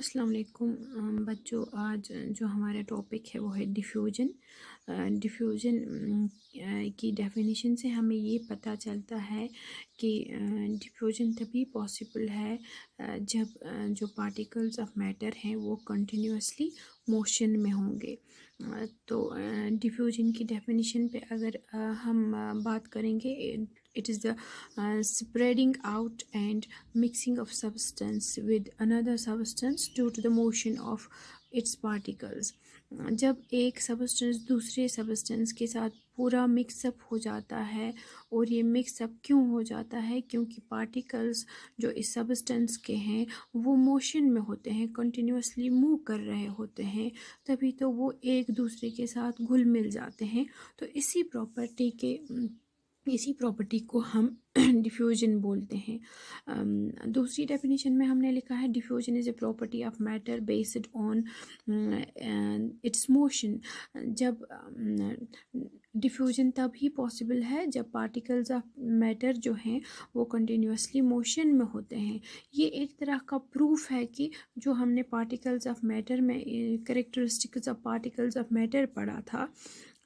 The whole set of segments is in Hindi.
अस्सलाम वालेकुम बच्चों। आज जो हमारा टॉपिक है वो है डिफ्यूजन। डिफ्यूजन की डेफिनेशन से हमें ये पता चलता है कि डिफ्यूजन तभी पॉसिबल है जब जो पार्टिकल्स ऑफ मैटर हैं वो कंटिन्यूसली मोशन में होंगे। तो डिफ्यूजन की डेफिनेशन पे अगर हम बात करेंगे, it is the spreading out and mixing of substance with another substance due to the motion of its particles। जब एक सब्सटेंस दूसरे सब्सटेंस के साथ पूरा मिक्सअप हो जाता है, और ये मिक्सअप क्यों हो जाता है? क्योंकि पार्टिकल्स जो इस सब्सटेंस के हैं वो मोशन में होते हैं, कंटिन्यूसली मूव कर रहे होते हैं, तभी तो वो एक दूसरे के साथ घुल मिल जाते हैं। तो इसी प्रॉपर्टी को हम डिफ्यूजन बोलते हैं। दूसरी डेफिनेशन में हमने लिखा है diffusion is a property of matter based on it's motion. जब डिफ्यूजन तभी पॉसिबल है जब पार्टिकल्स ऑफ मैटर जो हैं वो कंटिन्यूसली मोशन में होते हैं। ये एक तरह का प्रूफ है कि जो हमने पार्टिकल्स ऑफ मैटर में characteristics of particles of matter पढ़ा था,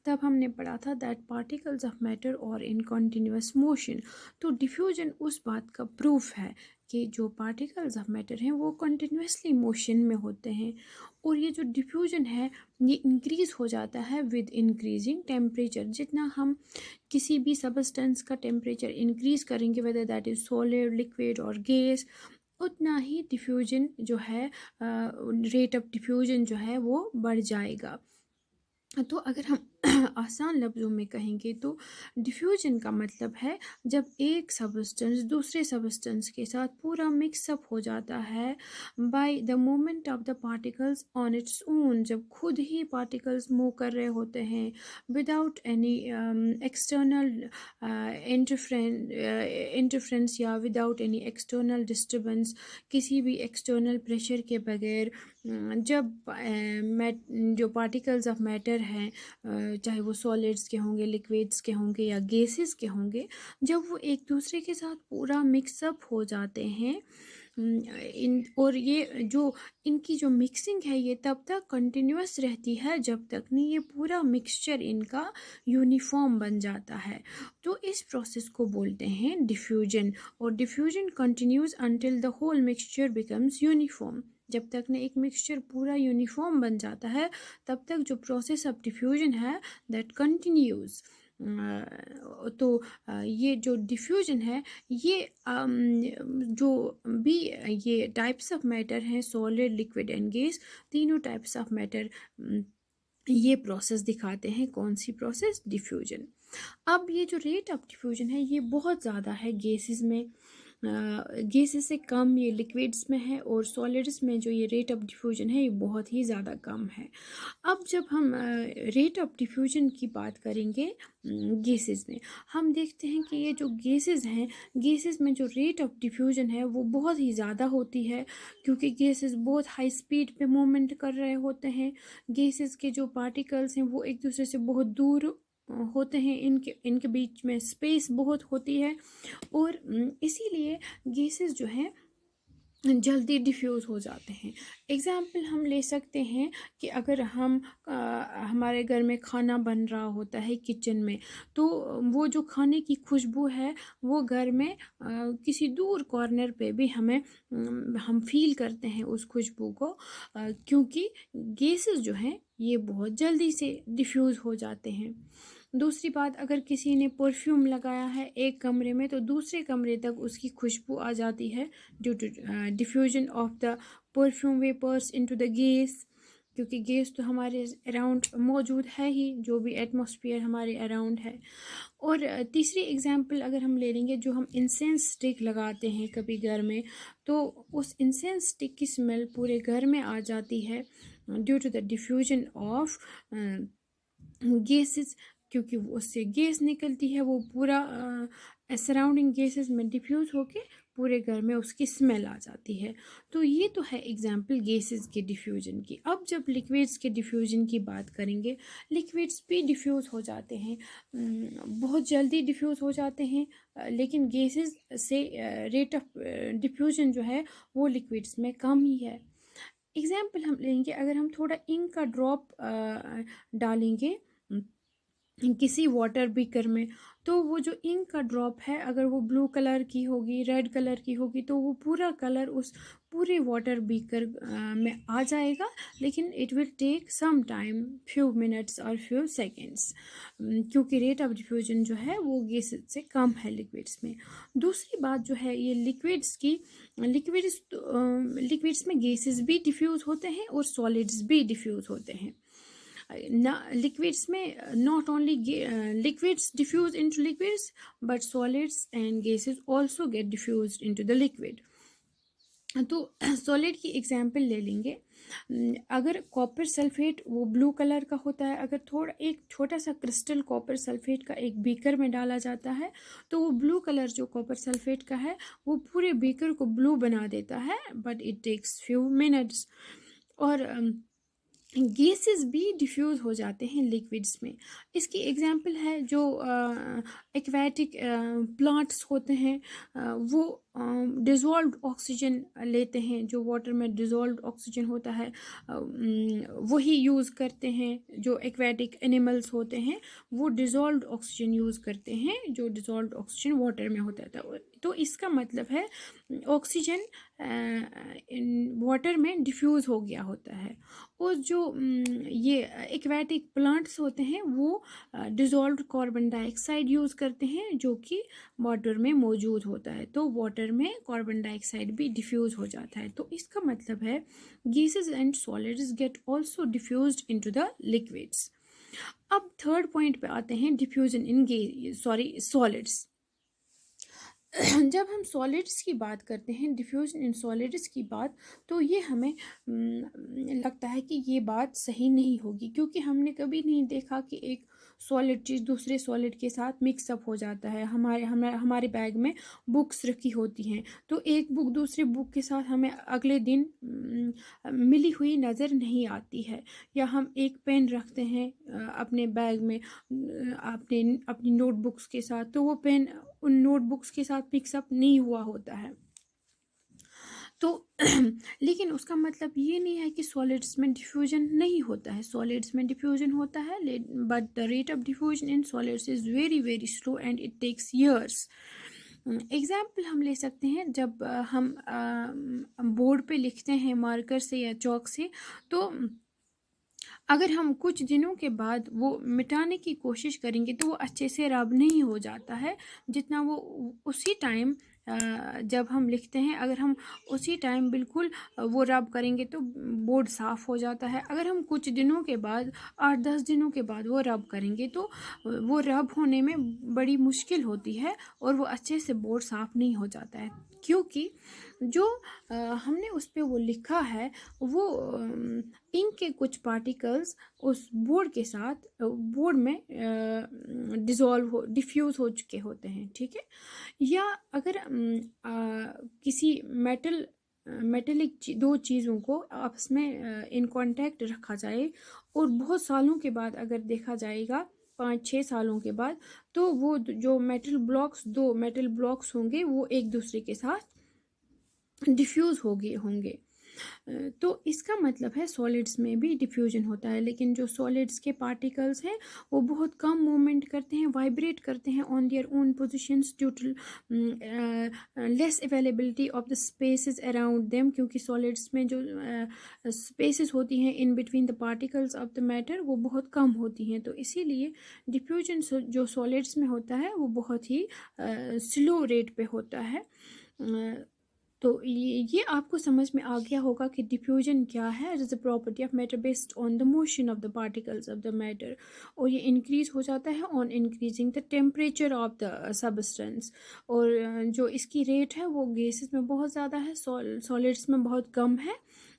तब हमने पढ़ा था दैट पार्टिकल्स ऑफ मैटर और इन कॉन्टीन्यूअस मोशन। तो डिफ्यूजन उस बात का प्रूफ है कि जो पार्टिकल्स ऑफ मैटर हैं वो कंटिन्यूसली मोशन में होते हैं। और ये जो डिफ्यूजन है ये इंक्रीज़ हो जाता है विद इंक्रीजिंग टेम्परेचर। जितना हम किसी भी सबस्टेंस का टेम्परेचर इंक्रीज़ करेंगे, whether that is solid, liquid और गैस, उतना ही डिफ्यूजन जो है, रेट ऑफ डिफ्यूजन जो है वो बढ़ जाएगा। तो अगर हम आसान लफ्ज़ों में कहेंगे तो डिफ्यूजन का मतलब है जब एक सबस्टेंस दूसरे सबस्टेंस के साथ पूरा मिक्सअप हो जाता है by the movement of the particles on its own. जब खुद ही पार्टिकल्स मूव कर रहे होते हैं विदाउट एनी एक्सटर्नल इंटरफ्रेंस या विदाउट एनी एक्सटर्नल डिस्टर्बेंस, किसी भी एक्सटर्नल प्रेशर के बगैर। जब जो पार्टिकल्स ऑफ मैटर हैं, चाहे वो सॉलिड्स के होंगे, लिक्विड्स के होंगे या गैसेस के होंगे, जब वो एक दूसरे के साथ पूरा मिक्सअप हो जाते हैं, और ये जो इनकी जो मिक्सिंग है ये तब तक कंटिन्यूस रहती है जब तक नहीं ये पूरा मिक्सचर इनका यूनिफॉर्म बन जाता है। तो इस प्रोसेस को बोलते हैं डिफ्यूजन। और diffusion continues until the whole mixture becomes uniform. जब तक ना एक मिक्सचर पूरा यूनिफॉर्म बन जाता है तब तक जो प्रोसेस ऑफ डिफ्यूजन है दैट कंटिन्यूज। तो ये जो डिफ्यूजन है ये जो भी ये टाइप्स ऑफ मैटर हैं, सॉलिड, लिक्विड एंड गैस, तीनों टाइप्स ऑफ मैटर ये प्रोसेस दिखाते हैं। कौन सी प्रोसेस? डिफ्यूजन। अब ये जो रेट ऑफ डिफ्यूजन है ये बहुत ज़्यादा है गैसेस में, गैसेस से कम ये लिक्विड्स में है, और सॉलिड्स में जो ये रेट ऑफ डिफ्यूजन है ये बहुत ही ज़्यादा कम है। अब जब हम रेट ऑफ डिफ्यूजन की बात करेंगे गैसेस में, हम देखते हैं कि ये जो गैसेस हैं, गैसेस में जो रेट ऑफ डिफ्यूजन है वो बहुत ही ज़्यादा होती है, क्योंकि गैसेस बहुत हाई स्पीड पे मूवमेंट कर रहे होते हैं। गैसेस के जो पार्टिकल्स हैं वो एक दूसरे से बहुत दूर होते हैं, इनके इनके बीच में स्पेस बहुत होती है, और इसीलिए गैसेस जो हैं जल्दी डिफ्यूज़ हो जाते हैं। एग्ज़ाम्पल हम ले सकते हैं कि अगर हमारे घर में खाना बन रहा होता है किचन में, तो वो जो खाने की खुशबू है वो घर में किसी दूर कॉर्नर पे भी हम फील करते हैं उस खुशबू को, क्योंकि गैसेस जो हैं ये बहुत जल्दी से डिफ्यूज़ हो जाते हैं। दूसरी बात, अगर किसी ने परफ्यूम लगाया है एक कमरे में तो दूसरे कमरे तक उसकी खुशबू आ जाती है due to diffusion of the perfume vapours into the gas, क्योंकि गैस तो हमारे अराउंड मौजूद है ही, जो भी एटमॉस्फेयर हमारे अराउंड है। और तीसरी एग्जांपल अगर हम ले लेंगे, जो हम इंसेंस स्टिक लगाते हैं कभी घर में, तो उस इंसेंस स्टिक की स्मेल पूरे घर में आ जाती है due to the diffusion of gases, क्योंकि उससे गैस निकलती है, वो पूरा सराउंडिंग गैसेस में डिफ्यूज़ होके पूरे घर में उसकी स्मेल आ जाती है। तो ये तो है एग्जांपल गैसेस के डिफ्यूजन की। अब जब लिक्विड्स के डिफ्यूजन की बात करेंगे, लिक्विड्स भी डिफ्यूज़ हो जाते हैं, बहुत जल्दी डिफ्यूज़ हो जाते हैं, लेकिन गैसेस से रेट ऑफ डिफ्यूजन जो है वो लिक्विड्स में कम ही है। एग्जाम्पल हम लेंगे, अगर हम थोड़ा इंक का ड्रॉप डालेंगे किसी वाटर बीकर में, तो वो जो इंक का ड्रॉप है अगर वो ब्लू कलर की होगी, रेड कलर की होगी, तो वो पूरा कलर उस पूरे वाटर बीकर में आ जाएगा, लेकिन it will take some time, few minutes और फ्यू सेकेंड्स, क्योंकि रेट ऑफ डिफ्यूजन जो है वो गैसेस से कम है लिक्विड्स में। दूसरी बात जो है ये लिक्विड्स की, लिक्विड्स में गैसेस भी डिफ्यूज़ होते हैं और सॉलिड्स भी डिफ्यूज़ होते हैं ना। लिक्विड्स में not only liquids diffuse into liquids, but solids and gases also get diffused into the liquid. तो सॉलिड की एग्जांपल ले लेंगे। अगर कॉपर सल्फेट वो ब्लू कलर का होता है, अगर थोड़ा एक छोटा सा क्रिस्टल कॉपर सल्फेट का एक बीकर में डाला जाता है, तो वो ब्लू कलर जो कॉपर सल्फेट का है वो पूरे बीकर को ब्लू बना देता है, but it takes few minutes. और गैसेस भी डिफ्यूज़ हो जाते हैं लिक्विड्स में। इसकी एग्जांपल है जो एक्वेटिक प्लांट्स होते हैं, वो डिज़ोल्व्ड ऑक्सीजन लेते हैं, जो वाटर में डिज़ोल्व्ड ऑक्सीजन होता है वही यूज़ करते हैं। जो एक्वेटिक एनिमल्स होते हैं वो डिज़ोल्व्ड ऑक्सीजन यूज़ करते हैं, जो डिज़ोल्व्ड ऑक्सीजन वाटर में होता है। तो इसका मतलब है ऑक्सीजन वाटर में डिफ्यूज़ हो गया होता है। और जो ये एक्वेटिक प्लांट्स होते हैं वो डिज़ोल्व्ड कार्बन डाइऑक्साइड यूज़ करते हैं, जो कि वाटर में मौजूद होता है, तो वाटर में कार्बन डाइऑक्साइड भी डिफ्यूज़ हो जाता है। तो इसका मतलब है gases and solids get also diffused into the liquids. अब थर्ड पॉइंट पे आते हैं, डिफ्यूजन इन सॉलिड्स। जब हम सॉलिड्स की बात करते हैं, डिफ्यूजन इन सॉलिड्स की बात, तो ये हमें लगता है कि ये बात सही नहीं होगी, क्योंकि हमने कभी नहीं देखा कि एक सॉलिड चीज़ दूसरे सॉलिड के साथ मिक्सअप हो जाता है। हमारे बैग में बुक्स रखी होती हैं, तो एक बुक दूसरे बुक के साथ हमें अगले दिन मिली हुई नज़र नहीं आती है। या हम एक पेन रखते हैं अपने बैग में अपनी नोटबुक्स के साथ, तो वो पेन उन नोटबुक्स के साथ मिक्सअप नहीं हुआ होता है। तो लेकिन उसका मतलब ये नहीं है कि सॉलिड्स में डिफ्यूजन नहीं होता है, सॉलिड्स में डिफ्यूजन होता है, but the rate of diffusion in solids is very very slow and it takes years. Example हम ले सकते हैं, जब हम बोर्ड पे लिखते हैं मार्कर से या चौक से, तो अगर हम कुछ दिनों के बाद वो मिटाने की कोशिश करेंगे तो वो अच्छे से रब नहीं हो जाता है, जितना वो उसी टाइम जब हम लिखते हैं, अगर हम उसी टाइम बिल्कुल वो रब करेंगे तो बोर्ड साफ़ हो जाता है। अगर हम कुछ दिनों के बाद 8-10 दिनों के बाद वो रब करेंगे तो वो रब होने में बड़ी मुश्किल होती है और वो अच्छे से बोर्ड साफ़ नहीं हो जाता है, क्योंकि जो हमने उस पे वो लिखा है वो इंक के कुछ पार्टिकल्स उस बोर्ड के साथ बोर्ड में डिफ्यूज़ हो चुके होते हैं, ठीक है। या अगर किसी मेटेलिक दो चीज़ों को आपस में इन कांटेक्ट रखा जाए और बहुत सालों के बाद अगर देखा जाएगा, 5-6 सालों के बाद, तो वो जो दो मेटल ब्लॉक्स होंगे वो एक दूसरे के साथ डिफ्यूज़ होंगे। तो इसका मतलब है सॉलिड्स में भी डिफ्यूजन होता है, लेकिन जो सॉलिड्स के पार्टिकल्स हैं वो बहुत कम मूवमेंट करते हैं, वाइब्रेट करते हैं on their own positions due to less availability of the spaces around them, क्योंकि सॉलिड्स में जो स्पेसेस होती हैं in between the particles of the matter वो बहुत कम होती हैं, तो इसीलिए डिफ्यूजन जो सॉलिड्स में होता है वो बहुत ही स्लो रेट पे होता है। तो ये आपको समझ में आ गया होगा कि डिफ्यूजन क्या है। It is the property of matter based on the motion of the particles of the matter, और ये इंक्रीज हो जाता है on increasing the temperature of the substance. और जो इसकी रेट है वो गैसेस में बहुत ज़्यादा है, सॉलिड्स में बहुत कम है,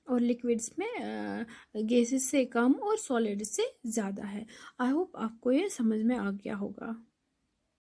और लिक्विड्स में गैसेस से कम और सॉलिड्स से ज़्यादा है। आई होप आपको ये समझ में आ गया होगा।